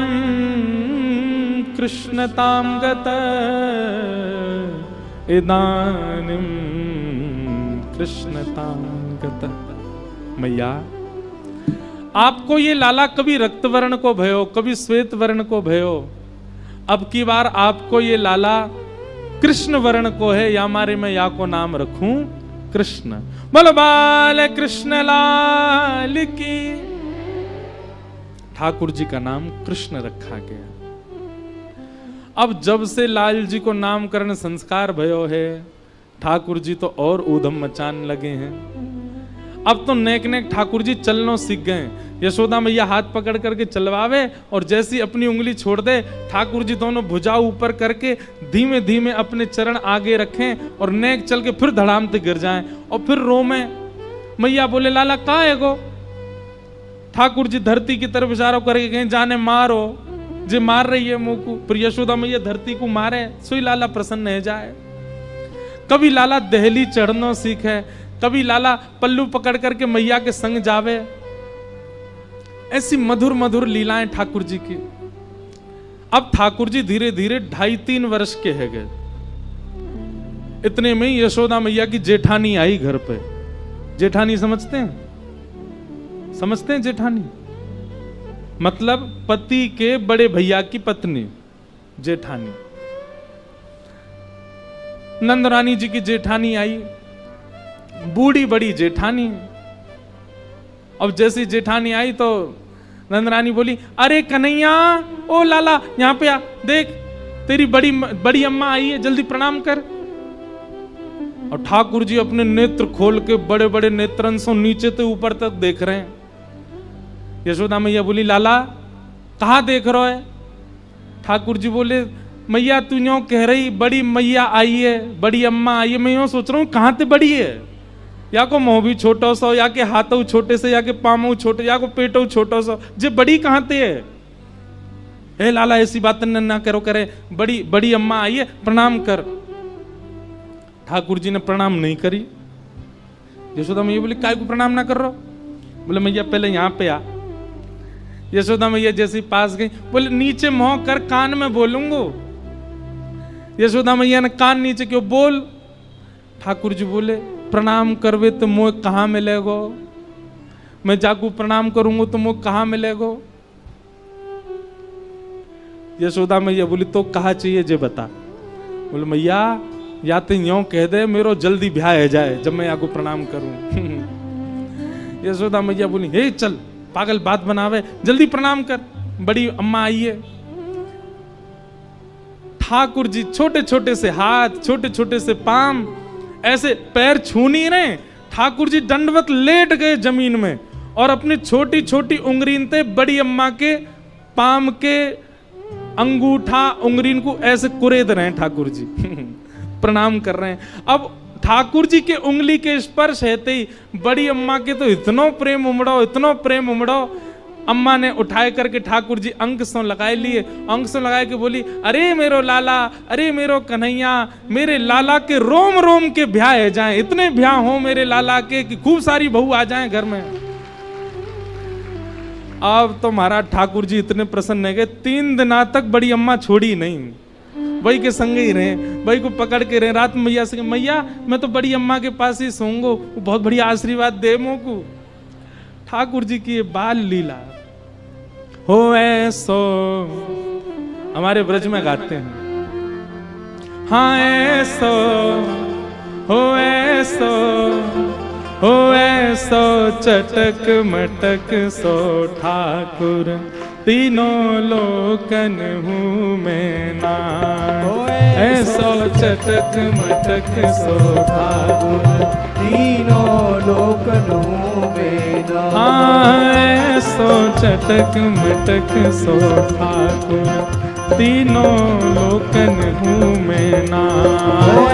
कृष्णतां गत, इदानीं कृष्णतां गत। मैया आपको ये लाला कभी रक्त वर्ण को भयो, कभी श्वेत वर्ण को भयो, अब की बार आपको ये लाला कृष्ण वर्ण को है, या हमारे में या को नाम रखूं कृष्ण। बोलो बाल कृष्ण लाल की। ठाकुर जी का नाम कृष्ण रखा गया। अब जब से लाल जी को नामकरण संस्कार भयो है, ठाकुर जी तो और ऊधम मचान लगे हैं। अब तो नेक नेक ठाकुर जी चलनो सीख गए। यशोदा मैया हाथ पकड़ करके चलवावे, और जैसी अपनी उंगली छोड़ दे, ठाकुर जी दोनों भुजा ऊपर करके धीमे धीमे अपने चरण आगे रखें, और नेक चल के फिर धड़ाम से गिर जाएं, और फिर रोमे। मैया बोले लाला कहाँ है गो? ठाकुर जी धरती की तरफ इशारा करके कहें जाने मारो। जे मार रही है मुंह को, पर यशोदा मैया धरती को मारे, सोई लाला प्रसन्न है जाए। कभी लाला दहली चढ़नो सीखे, कभी लाला पल्लू पकड़ करके मैया के संग जावे। ऐसी मधुर मधुर लीलाएं ठाकुर जी की। अब ठाकुर जी धीरे धीरे 2.5-3 वर्ष के है गए। इतने में ही यशोदा मैया की जेठानी आई घर पे। जेठानी समझते हैं? समझते हैं जेठानी मतलब पति के बड़े भैया की पत्नी जेठानी। नंदरानी जी की जेठानी आई, बूढ़ी बड़ी जेठानी। अब जैसी जेठानी आई तो नंदरानी बोली, अरे कन्हैया, ओ लाला यहां पे आ, देख तेरी बड़ी अम्मा आई है, जल्दी प्रणाम कर। और ठाकुर जी अपने नेत्र खोल के बड़े बड़े नेत्रन से नीचे से ऊपर तक देख रहे हैं। यशोदा मैया बोली, लाला कहाँ देख रहे है? ठाकुर जी बोले, मैया तू यूं कह रही बड़ी मैया आई है, बड़ी अम्मा आई है, मैं यूं सोच रहा हूँ कहाँ ते बड़ी है, या को मुंह भी छोटो सो, या के हाथों छोटे से, या के पामो छोटे, या को पेटो छोटो सो, जे बड़ी कहाँ ते है? ए लाला ऐसी बात ना करो, करे बड़ी अम्मा आई है, प्रणाम कर। ठाकुर जी ने प्रणाम नहीं करी। यशोदा मैया बोली, काय को प्रणाम ना कर रहा? बोले मैया पहले यहाँ पे आ। यशोदा मैया जैसे पास गई, बोले नीचे मुंह कर, कान में बोलूंगो। यशोदा मैया ने कान नीचे क्यों बोल। ठाकुर जी बोले, प्रणाम करवे तो मुंह कहाँ मिलेगो? मैं जाकू प्रणाम करूंगो तो मुंह कहाँ मिलेगो? यशोदा मैया बोली, तो कहा चाहिए जे बता। बोले मैया या तो यूं कह दे मेरो जल्दी ब्याह है जाए जब मैं आपको प्रणाम करूं। यशोदा मैया बोली, हे चल पागल बात बनावे, जल्दी प्रणाम कर, बड़ी अम्मा आई है। ठाकुर जी छोटे छोटे से हाथ, छोटे छोटे से पाम, ऐसे पैर छू नहीं रहे। ठाकुर जी दंडवत लेट गए जमीन में और अपनी छोटी छोटी उंगलीन ते बड़ी अम्मा के पाम के अंगूठा उंगलीन को ऐसे कुरेद रहे हैं। ठाकुर जी प्रणाम कर रहे हैं। अब ठाकुर जी के उंगली के स्पर्श हेते ही बड़ी अम्मा के तो इतनो प्रेम उमड़ो, इतनो प्रेम उमड़ो। अम्मा ने उठाए करके ठाकुर जी अंक सो लगाए लिए, अंक सो लगाए के बोली, अरे मेरो लाला, अरे मेरो कन्हैया, मेरे लाला के रोम रोम के ब्याह है जाए, इतने ब्याह हो मेरे लाला के कि खूब सारी बहू आ जाए घर में। अब तो महाराज ठाकुर जी इतने प्रसन्न है गए, 3 दिन तक बड़ी अम्मा छोड़ी नहीं, वही के संग ही रहे, वही को पकड़ के रहे। रात मैया से, मैया मैं तो बड़ी अम्मा के पास ही सोऊंगो, वो बहुत बढ़िया आशीर्वाद दे मो को। ठाकुर जी की ये बाल लीला हो ऐसो, हमारे ब्रज में गाते हैं, हाँ ऐसो हो ऐसो, हो ऐसो चटक मटक सो ठाकुर, तीनों लोकन हूँ मैं ना। ऐसो चटक मटक सो ठाकुर, तीनों लोकन हूँ मैं ना। हाँ ऐसो चटक मटक सो ठाकुर, तीनों लोकन हूँ मैं ना।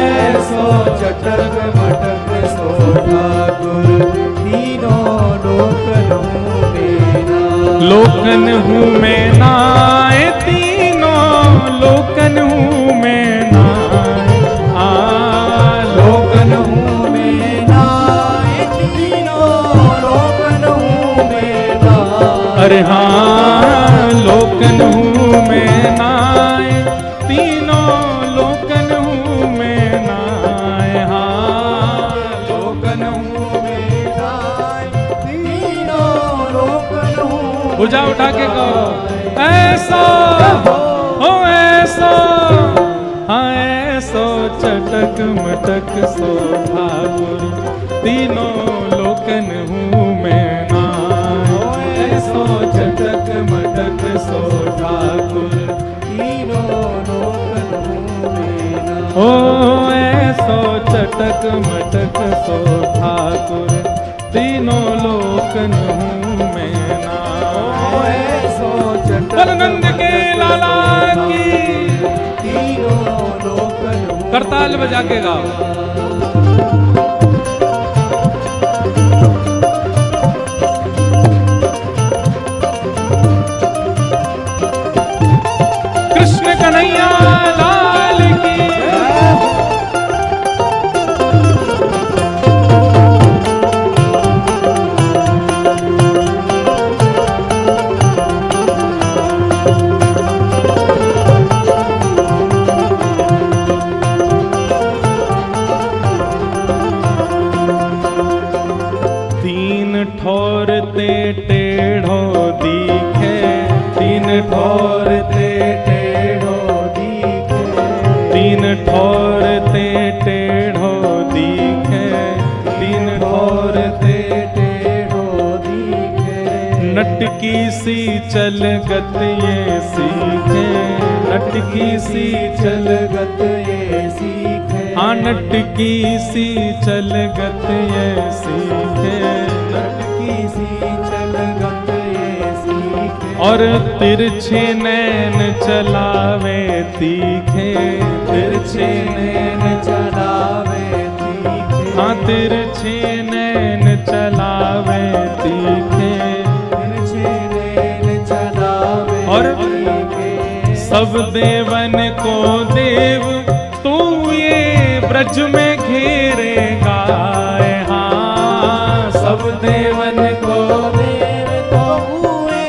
ऐसो चटक मटक सो ठाकुर, तीनों लोकन हूँ मैं ना। लोकन हूँ मैं ना, तीनों लोकन हूँ मैं ना। लोकन हूँ मैं ना, तीनों लोकन हूँ मैं ना। अरे हाँ लोकन हूँ मैं ना, तीनों लोकन हूँ मैं ना। हाँ लोकन हूँ मैं ना, तीनों लोकन हूँ। भुजा उठा के कहो, ऐसा हो ऐसा, हाँ ऐसो चटक मटक सो ठाकुर, तीनों लोकन हूँ मैं ना। ऐसो चटक मटक सो ठाकुर, तीनों लोकन हूँ मैं ना। ओ ऐसो चटक मटक सो ठाकुर, तीनों लोकन हूँ मैं ना। ऐसो चटक बलनंद के लाला की, तीनों लोकन हूँ। करताल बजा के गाओ। सी चलगत ये सीखे, नटकी सी चलगत ये सीखे, हाँ नटकी सी चलगत ये सीखे, नटकी सी चलगत ये सीखे, और तिरछे नैन चलावे तीखे, तिरछे नैन चलावे तीखे, हाँ तिरछे नैन चलावे तीखे, तिरछे नैन चलावे और तीखे, सब देवन को देव तू ये ब्रज में घेरेगा, हाँ सब देवन को देव तो हुए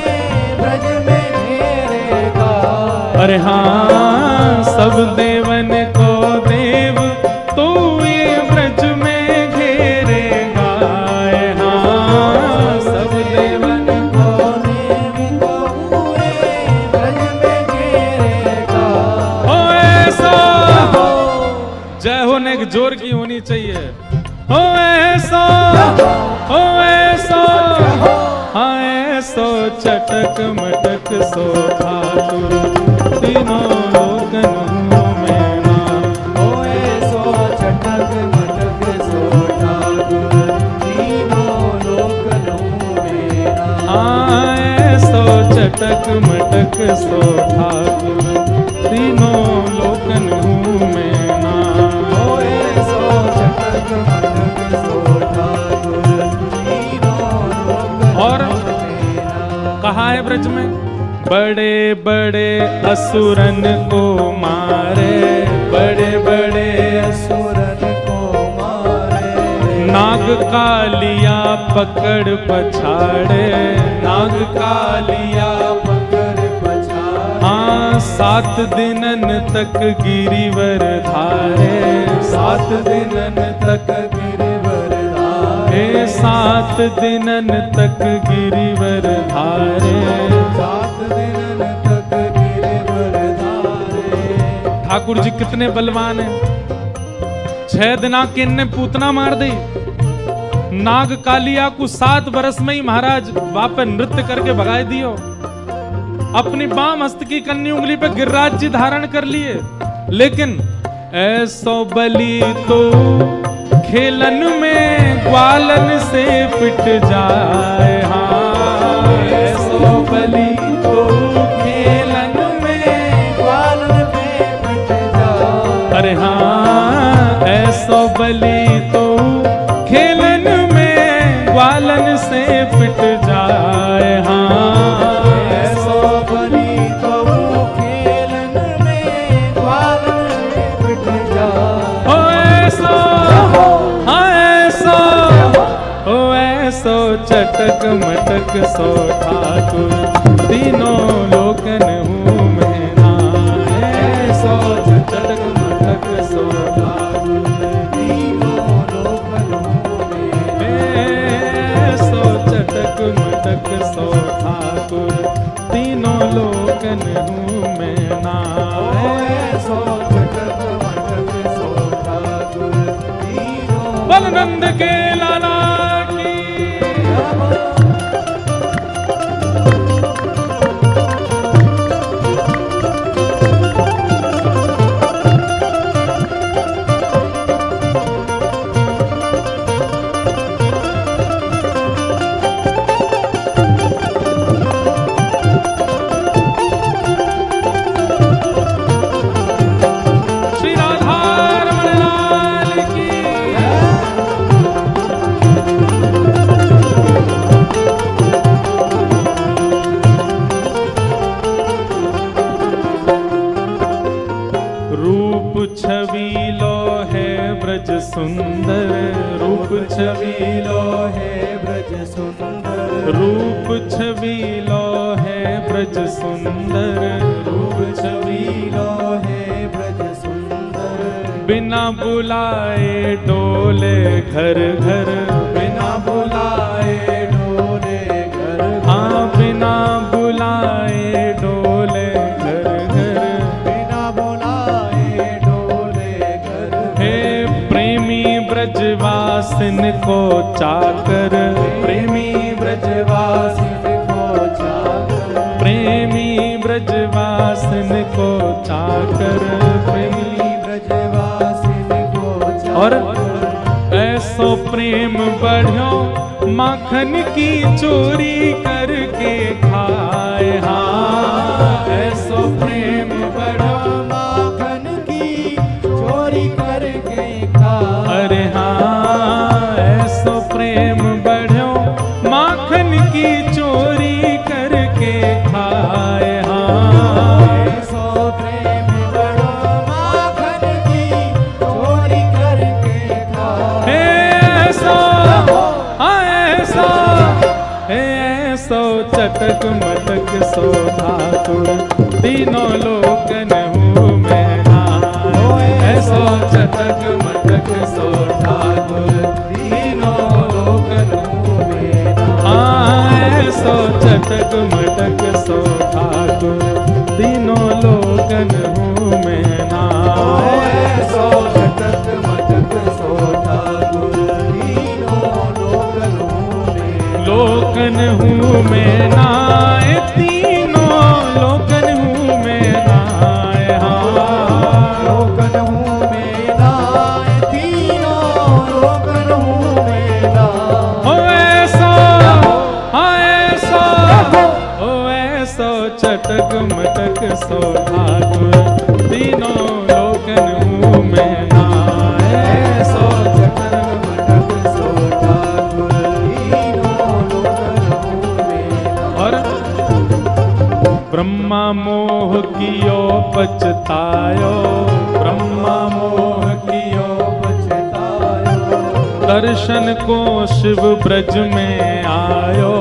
ब्रज में घेरेगा, अरे हाँ सब देवन को देव तू ये ब्रज में घेरेगा, हाँ सब देवन को देव तो हुए ब्रज में घेरेगा। ओ ऐसा जय होने की जोर की होनी चाहिए, ओ ऐसा ओ ऐसा, हाँ ऐसो चटक मटक सो ठाकुर तीनों लोकन में नाम, होए सो चटक मटक सो ठाकुर तीनों लोकनों में नाम। हाँ ऐसो चटक मटक सो ठाकुर तीनों लोकन में नाम, होए सो चटक मटक सो ठाकुर तीनों और लोकनों में नाम। कहा है ब्रज में बड़े बड़े असुरन को मारे, बड़े बड़े असुरन को मारे, नाग कालिया पकड़ पछाड़े, नाग कालिया पकड़ पछाड़े, हाँ 7 दिनन तक गिरिवर धारे, 7 दिनन तक गिरवर धारे, हे 7 दिनन तक गिरिवर धारे, 7 दिनन तक गिरवर धारे। ठाकुर जी कितने बलवान हैं। 6 दिना के इनने पूतना मार दी, नाग कालिया को 7 बरस में ही महाराज वापस नृत्य करके भगाए दियो, अपनी बाम हस्त की कन्नी उंगली पे गिरिराज जी धारण कर लिए, लेकिन ऐसो बलि तो खेलन में ग्वालन से पिट जाए, हाँ ऐसो बलि तो खेलन में ग्वालन पे पिट जाए, अरे हाँ ऐसो बलि तो खेलन में ग्वालन से पिट जाए, हाँ ऐसो बलि तो खेलन में ग्वालन पे पिट जाए। ओ ऐसो हाँ ऐसो ओ ऐसो चटक मटक सो ठाकुर तीनों लोकन हूँ मैं नाम, ऐसो चटक मटक सो ठाकुर तीनों लोकनों में ऐसो चटक मटक सो ठाकुर तीनों लोकन हूँ मैं नाम, ऐसो चटक मटक सो ठाकुर तीनों बलनंद के लाला की श्री राधा रमण लाल की रूप छबीलो है ब्रज सुंदर, रूप छबीलो है ब्रज सुंदर, रूप छबीलो है ब्रज सुंदर, रूप छबीलो है ब्रज सुंदर, बिना बुलाए डोले घर घर, बिना बुलाए डोले घर घर, हाँ बिना बुलाए डोले घर घर, बिना बुलाए डोले घर हे प्रेमी ब्रजवासिन को चाकर, प्रेमी ब्रजवासिन को चाकर, को चाकर प्रेमी ब्रजवासिन को और ऐसो प्रेम बढ़्यो माखन की चोरी करके खाए। हाँ ऐसो प्रेम बढ़्यो माखन की चोरी करके खाए। अरे हाँ ऐसो प्रेम बढ़्यो माखन की चोरी करके खाए। हाँ ऐसो प्रेम बढ़ो माखन की चोरी करके खाए। ऐसो ऐसो चटक मटक सो ठाकुर तीनों लोकन हूँ मैं नाय। ऐसो चटक मटक सो ठाकुर तीनों लोकन हूँ मैं नाय। ऐसो चटक मटक सो ठाकुर तीनों लोकन हूँ मैं नाय। ऐसो चटक मटक सो ठाकुर तीनों लोकन हूँ मैं। लोकन हूँ मैं नाय तीनों लोकन हूँ मैं नाय। हाँ लोकन हूँ मैं नाय तीनों लोकन हूँ मैं नाय। ओ ऐसो हाँ ऐसो ओ ऐसो चटक मटक सो ठाकुर तीनों लोकन हूँ मैं नाय। ऐसो चटक मटक सो ठाकुर तीनों लोकन हूँ मैं नाय। और ब्रह्मा मोह कियो पछतायो ब्रह्मा मोह कियो पछतायो। दर्शन को शिव ब्रज में आयो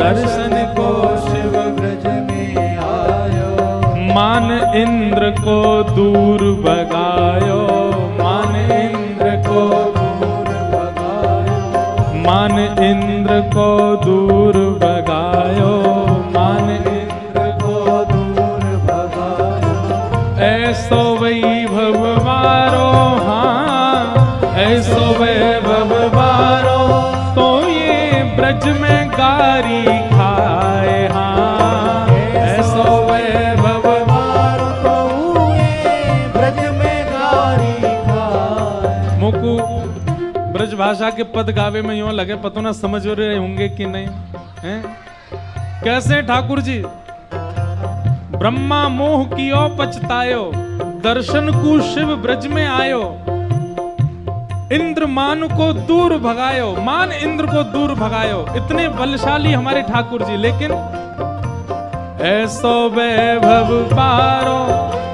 दर्शन को शिव ब्रज में आयो। मान इंद्र को दूर भगायो मान इंद्र को दूर भगायो। मान इंद्र को दूर भगायो मान इंद्र को दूर भगायो। ऐसो वैभव वारो हाँ ऐसो वैभव वारो तो ये ब्रज में गारी खाए। हाँ ऐसो वैभव वारो तो ये ब्रज में गारी खाए। मुकु ब्रज भाषा के पद गावे में यूं लगे पतो ना समझ रहे होंगे कि नहीं हैं? कैसे ठाकुर जी ब्रह्मा मोह कियो पछतायो दर्शन को शिव ब्रज में आयो इंद्र मान को दूर भगायो मान इंद्र को दूर भगायो। इतने बलशाली हमारे ठाकुर जी लेकिन ऐसो वैभव पारो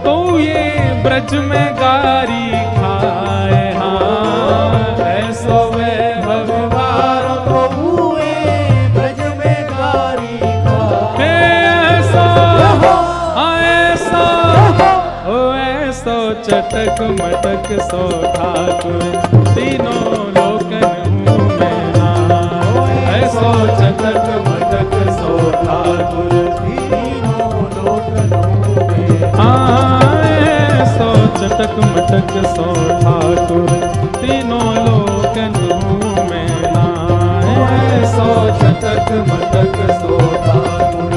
तो ये ब्रज में गारी खाए। हाँ ऐसो वैभव पारो तो हुए ब्रज में गारी खाए। ऐसो ऐसो ओ ऐसो चटक मटक सो ठाकुर तीनों लोकन हूँ मैं नाय। ऐसो चटक मटक सो ठाकुर तीनों लोकन हूँ मैं। ऐसो चटक मटक सो ठाकुर तीनों लोकन हूँ मैं नाय। ऐसो चटक मटक सो ठाकुर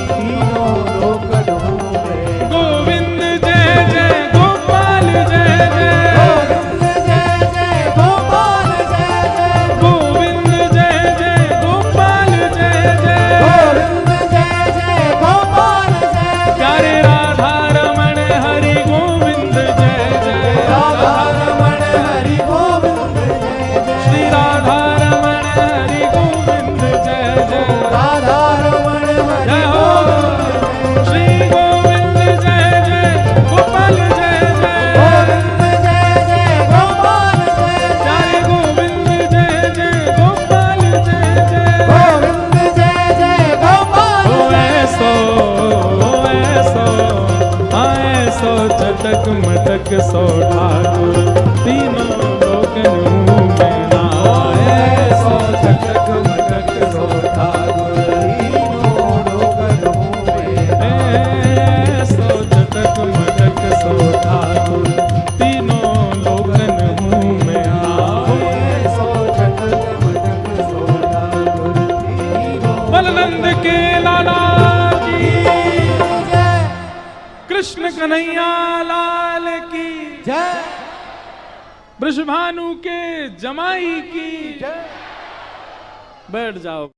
तीनों लोकन हूँ मैं। गोविंद जय जय गोपाल जय जय गोविंद जय जय गोपाल जय जय। गोविंद जय जय गोपाल जय जय गोविंद जय जय गोपाल जय जय। प्यारे राधा रमण हरि गोविंद जय जय राधा रमण हरि गोविंद जय जय। श्री राधा रमण हरि गोविंद जय जय राधा रमण हरि जय हो श्री गोविंद जय जय गोपाल जय जय गोविंद जय जय गोपाल जय जय। प्यारे गोविंद जय जय गोपाल जय जय गोविंद जय जय गोपाल ओ जय ऐसो ऐसो चटक मटक सो ठाकुर तीनों लोकन हूँ मैं नाय। ऐसो चटक मटक सो ठाकुर तीनों लोकन हूँ मैं। ऐसो चटक मटक सो ठाकुर तीनों लोकन हूँ मैं नाय। सो चटक मटक सो ठाकुर तीनों बलनंद के लाला की जय। कृष्ण कन्हैया लाल की जय। वृषभानु के जमाई की जय। बैठ जाओ।